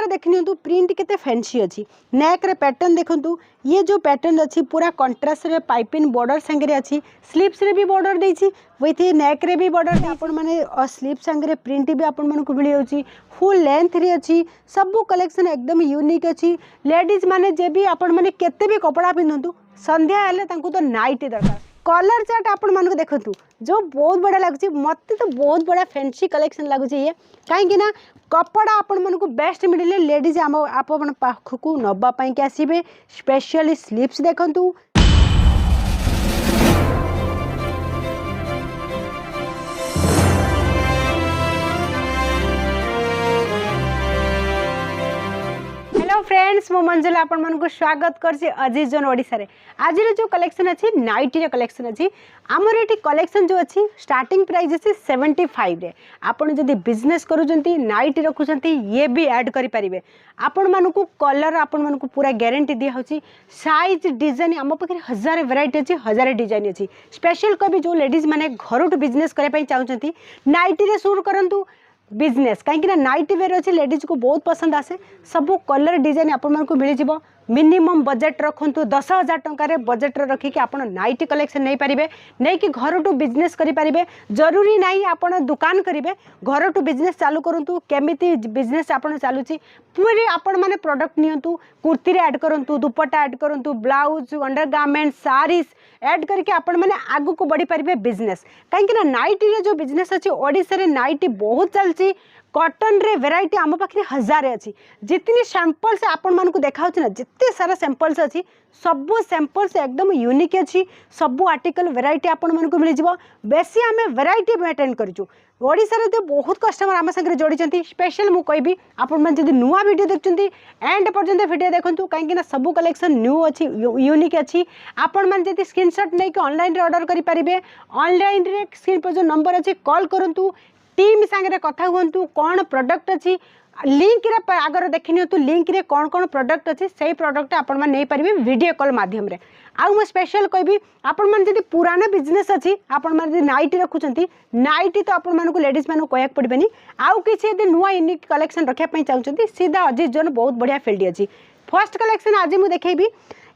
सारा देख नियंतु प्रिंट केते फैंसी अच्छी नेक रे पैटर्न देखंतु ये जो पैटर्न अच्छी पूरा कंट्रास्ट रे पाइपिंग बॉर्डर संगे अच्छी स्लीव्स रे भी बॉर्डर देछि विथ नेक रे भी बॉर्डर आपण माने स्लीव संगे प्रिंट भी आपण मानकु मिली जाउची फुल लेंथ रे अच्छी सबु कलेक्शन एकदम यूनिक अच्छी लेडीज माने जे भी आपण माने केते भी कपड़ा पिंधंतु संध्या हेले तांकु तो नाइट दरकार कलर चार्ट आपण मानक देखंतु जो बहुत बढ़िया लगुच मत तो बहुत बढ़िया फैंसी कलेक्शन लगुच ये कहीं ना कपड़ा आपण मानक बेस्ट मिले लेडीज आम आपण पाखक नवापाई आसवे स्पेशली स्लीव्स देखंतु फ्रेंड्स मो मंजुला आपण मानक स्वागत करछि अजीज जोन ओडिसा रे आज जो कलेक्शन अछि नाइटी रे कलेक्शन अछि हमर एटी कलेक्शन जो अछि स्टार्टिंग प्राइस अछि 75 रे आपण जदी बिजनेस करूजंती नाइटी रखुजंती ये भी ऐड करि परिबे आपण मानक कलर आपण मानक पूरा गारंटी दिया होछि साइज डिजाइन हम पखरे हजार वैरायटी अछि हजार डिजाइन अछि स्पेशल कभी जो लेडीज माने घर टू बिजनेस करे पई चाहउजंती नाइटी रे शुरू करंतु बिजनेस कहीं नाइट वेयर अच्छे लेडीज को बहुत पसंद आसे सब कलर डिजाइन आपको मिल जाव मिनिमम बजेट रखु 10,000 टकर बजेट रखिकी आप नाइट कलेक्शन नहीं पारे नहीं कि घर टू बिजनेस करें जरूरी नहीं आप दुकान करेंगे घर टू बिजनेस चालू करूँ केमिति बिजनेस आप चलुची पूरी आपण मैंने प्रोडक्ट नियंतु कुर्ती रे ऐड करूँ दुपट्टा ऐड करूँ ब्लाउज अंडरगार्मेंट सारीज ऐड करके आपण मैंने आगु को बढ़ी पारे बिजनेस कहीं नाइट रे जो बिजनेस अच्छी ओडिशा रे नाइट बहुत चलती कॉटन रे वेराइटी आम पाखे हजार अच्छी जितनी सैंपल्स आपण मानक देखा ना जिते सारा सैंपल्स अच्छी सबू सैंपल्स एकदम यूनिक अच्छी सबू आर्टिकल वेराइटी आपण मानक मिल जाव बेसी आम वेराइटी मेंटेन करूँ ओडिशा रे तो बहुत कस्टमर आम संगे जोड़ी स्पेशल मु कहबी आपण मैंने जब नुआ वीडियो देखते एंड पर्यंत वीडियो देखूँ कहीं सबू कलेक्शन न्यू अच्छी यूनिक अच्छी आपण मैंने जब स्क्रीनशॉट नहीं कि ऑनलाइन ऑर्डर करेंगे ऑनलाइन रे स्क्रीन पर जो नंबर अच्छी कॉल करूँ टीम सांगे कथा हूँ कौन प्रोडक्ट अच्छी लिंक रे आगर देखनी तो लिंक रे कौन कौन प्रोडक्ट अच्छी से प्रोडक्ट आपण मैंने नहीं पारे वीडियो कॉल माध्यम रे आउ मैं स्पेशल कहबी आपण मैंने जब पुराना बिजनेस अच्छी आपण मैंने नाइटी रखुंट नाइटी तो आपण मानक लेडीज मानक कहक पड़ेनि आउ किसी यदि नुआ यूनिक कलेक्शन रखापी चाहते सीधा अजीज जोन बहुत बढ़िया फील्ड अच्छी फर्स्ट कलेक्शन आज मुझे देखेबी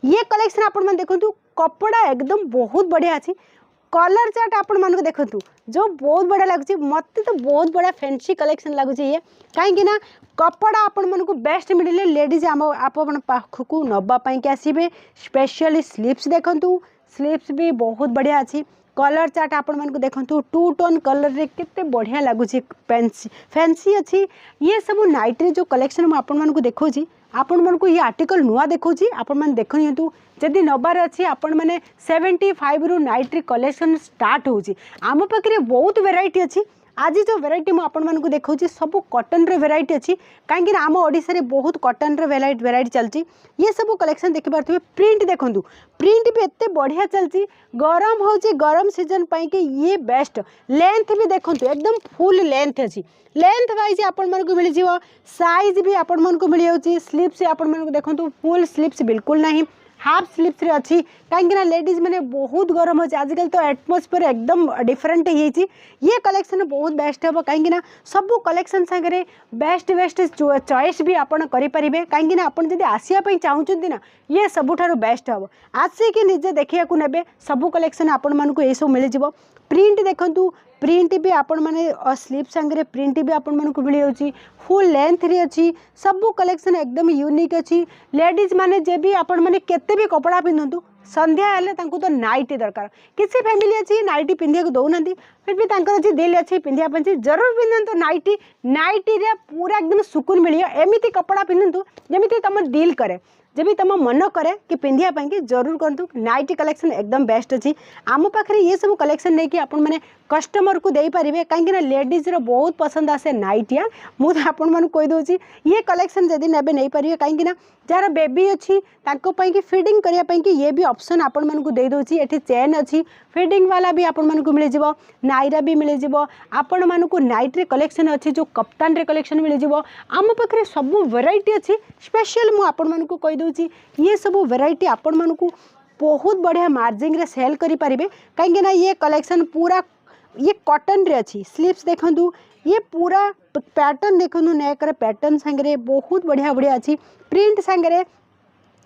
ये कलेक्शन आपण मैंने देखु कपड़ा एकदम बहुत बढ़िया अच्छी कलर चार्ट आपण मानक देखंतु जो बहुत बढ़िया लगुच मत तो बहुत बढ़िया फैंसी कलेक्शन लगुच ये कहीं ना कपड़ा आपण मानक बेस्ट मिले लेडीज आम आपण पाखक नवापाई आसवे स्पेशली स्लीव्स देखंतु स्लीव्स भी बहुत बढ़िया अच्छी कलर चार्ट आपण मानक देखंतु टू टोन कलर रे केते बढ़िया लगुच फैंसी अच्छी ये सब नाइट रे जो कलेक्शन मु आपण मानक देखौची आपण मानक ये आर्टिकल नुआ देखौची आपण माने देखनियंतु जदि नबार अच्छी आपण मैंने 75 रु नाइट रे कलेक्शन स्टार्ट होची आम पाखे बहुत वेराइटी अच्छी आज जो वेराइटी मुझे आपण मानक देखौची सब कॉटन रे वेराइटी अच्छी कहीं आम ओडिशा रे बहुत कॉटन रे वेराइटी चलती ये सब कलेक्शन देखि पारथि प्रिंट देखंतु प्रिंट भी एते बढ़िया चलती गरम होची गरम सीजन पाई के ये बेस्ट लेंथ भी देखंतु एकदम फुल लेंथ अच्छी लेंथ वाइज आपण मानक मिल जिवो साइज भी आपण मानक मिल जाउची स्लीव्स आपण मानक देखंतु फुल स्लीव्स बिल्कुल नहीं हाफ स्लीव्स रे अच्छी कहीं लेडीज मैंने बहुत गरम अच्छे आजकल तो एटमोस्फियर एकदम डिफरेंट होती ये कलेक्शन बहुत बेस्ट हे कहीं सबू कलेक्शन सागर बेस्ट बेस्ट चॉइस भी आपड़ करेंगे कहीं आप आसवाई चाहते ना ये सबुठार बेस्ट हम आसिकी निजे देखा ने सबू कलेक्शन आपण मानक ये सब मिल जाव प्रिंट देखंतु प्रिंट भी आपण माने स्लीव सांगे प्रिंट भी आपण मानक मिल जाउची फुल लेंथ रे अच्छी सबू कलेक्शन एकदम यूनिक अच्छी लेडीज माने जे भी आपण माने केते भी कपड़ा पिंधंतु संध्या हेले तांकु तो नाइटी दरकार किसी फैमिली अच्छी नाइटी पिंधिया को दौना फिर भी तांकर अच्छी दिल अच्छी पिंधिया जरूर पिंधतु नाइटी नाइटी रे पूरा एकदम सुकून मिलियो एमिति कपड़ा पिंधतु जेमिति तुम दिल करे जब भी तुम मन करे कि पिंधिया कि जरूर करूँ नाइटी कलेक्शन एकदम बेस्ट अच्छी आम पाखे ये सब कलेक्शन नहीं कि आपण मैंने कस्टमर को दे पारे कहीं लेडीज रो बहुत पसंद आसे नाइटिया मुझे आपण मानक कहीदे ये कलेक्शन जदि नेबे नहीं पारे कहीं जार बेबी अच्छी कि फीडिंग करने ये भी ऑप्शन आपण मानक दे दउची एठी चेन अच्छी फीडिंग वाला भी आपण मानक मिल जिवो नायरा भी मिल जिवो आपण मानक नाइट रे कलेक्शन अच्छी जो कप्तान रे कलेक्शन मिल जिवो आम पाखे सब वेराइटी अच्छी स्पेशल मु आपण मानक कही दउची ये सब वेराइटी आपण मानक बहुत बढ़िया मार्जिन रे सेल करि परिबे कहीं ये कलेक्शन पूरा ये कॉटन रे अच्छी स्लीव्स देखंतु ये पूरा पैटर्न देखंतु नेक रे पैटर्न संगे बहुत बढ़िया बढ़िया अच्छी प्रिंट संगे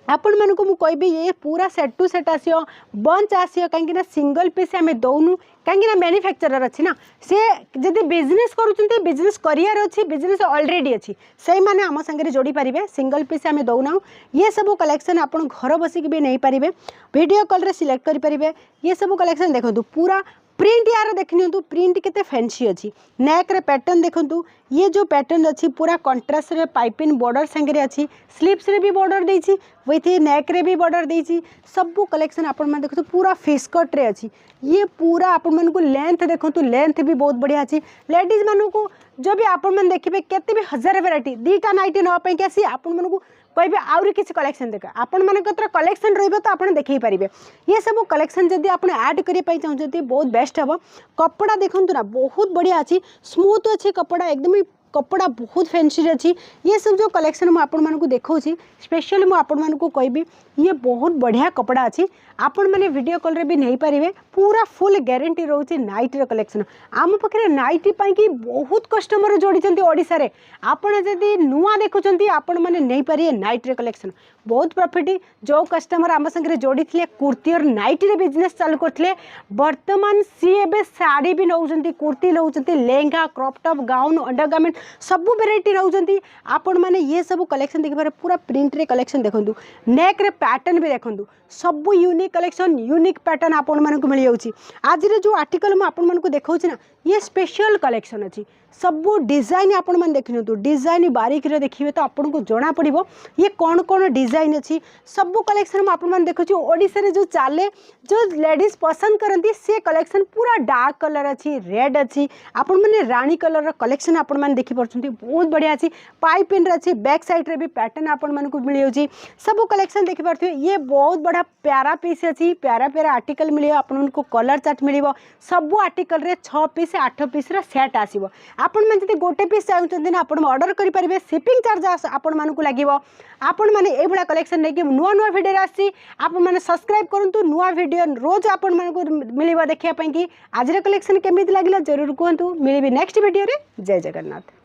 आपण मानक मु कहबी ये पूरा सेट टू सेट आसियो बंच आसियो कहीं सिंगल पीस आम दौनु कहीं मैन्युफैक्चरर अच्छी ना सी जदि बिजनेस करुँच बिजनेस करियर अच्छी बिजनेस ऑलरेडी अच्छी से मैंने आम सागर जोड़ी पारे सिंगल पीस आम दौना ये सब कलेक्शन आप घर बसिक भी नहीं पारे वीडियो कॉल सिलेक्ट करेंगे ये सब कलेक्शन देखो पूरा प्रिंट यार देखनी प्रिंट केते फैंसी अच्छी नेक रे पैटर्न देखंतु ये जो पैटर्न अच्छी पूरा कंट्रास्ट रे पाइपिंग बॉर्डर संगे अच्छी स्लीव्स रे भी बॉर्डर देछि विथ नेक रे भी बॉर्डर देछि सब कलेक्शन आपण मन देखो पूरा फेस कट रे अच्छी ये पूरा आपण मन को लेंथ देखंतु लेंथ भी बहुत बढ़िया अच्छी लेडीज मान को जो भी आपण मन देखिबे केते भी हजार वैरायटी दीटा नाइटी न पई के आसी आपण मन को कहबे आउरी किसी कलेक्शन देख आपण मानकर कलेक्शन रहिबो तो आपण देखै पारिबे ये सब कलेक्शन जदि आपण ऐड करिया पई चाहउछथि बहुत बेस्ट हबो कपड़ा देखंतु ना बहुत बढ़िया अछि स्मूथ अछि कपड़ा एकदम कपड़ा बहुत फैंसी अच्छी ये सब जो कलेक्शन मुझे आपण मानक देखौछि स्पेशली मुझे आपण मानक कहबी ये बहुत बढ़िया कपड़ा अच्छी आपण मैंने वीडियो कॉल रे भी नहीं पारे पूरा फुल गारंटी रोचे नाइट रे कलेक्शन आम पाखे नाइटी कि बहुत कस्टमर जोड़ी ओडिशा रे आपण जदि नुआ देखुंत आपण मैंने नहीं पारे नाइट रे कलेक्शन बहुत प्रॉफिट जो कस्टमर आम संगे जोड़ी थे कुर्ती और नाइटी रे बिजनेस चालू करते बर्तमान सी एबे साड़ी भी नौकरी कुर्ती नौ lehenga crop top gown undergarment सब वेराइटी नौकरी आपण मैंने ये सब कलेक्शन देखिए पूरा प्रिंट रे कलेक्शन देखो नेक रे पैटर्न भी देखो सब यूनिक कलेक्शन यूनिक पैटर्न आपण मानक मिल जाउची आज रे जो आर्टिकल मु आपण मानक देखौछि ना ये स्पेशल कलेक्शन अच्छी सब डिजाइन आपण मैंने देखिनु डिजाइन बारीक रे देखिए तो आपन को जना पड़िबो ये कौन कौन डिजाइन अच्छी सब कलेक्शन आपण मैंने देखुछु ओडिसा रे जो चाले जो लेडीज पसंद करती से कलेक्शन पूरा डार्क कलर अच्छी रेड अच्छी आपण मैंने रानी कलर कलेक्शन आपण मैंने देखि परछुंती बहुत बढ़िया अच्छी पाइपिंग अच्छी बैक साइड रे भी पैटर्न आपण मानक मिल जाउची सब कलेक्शन देखि पारथि ये बहुत बड़ा प्यारा पीस अच्छी प्यारा प्यारा आर्टिकल मिले आपण को कलर चार्ट मिलिबो सब आर्टिकल रे 6 पीस 8 पीस रा सेट आसीबो आपण मन जदि गोटे पीस चाहते ना आपण ऑर्डर करि परिबे शिपिंग चार्ज आपण मानक लागिबो आपण माने ए बडा कलेक्शन नै कि नुआ नुआ वीडियो आसी आपण माने सब्सक्राइब करंतु नुआ वीडियो रोज आपण मानक मिलिबा देखिया पई कि आज रे कलेक्शन केमिति लागिला जरूर कहंतु मिलिबे नेक्स्ट वीडियो रे जय जगन्नाथ।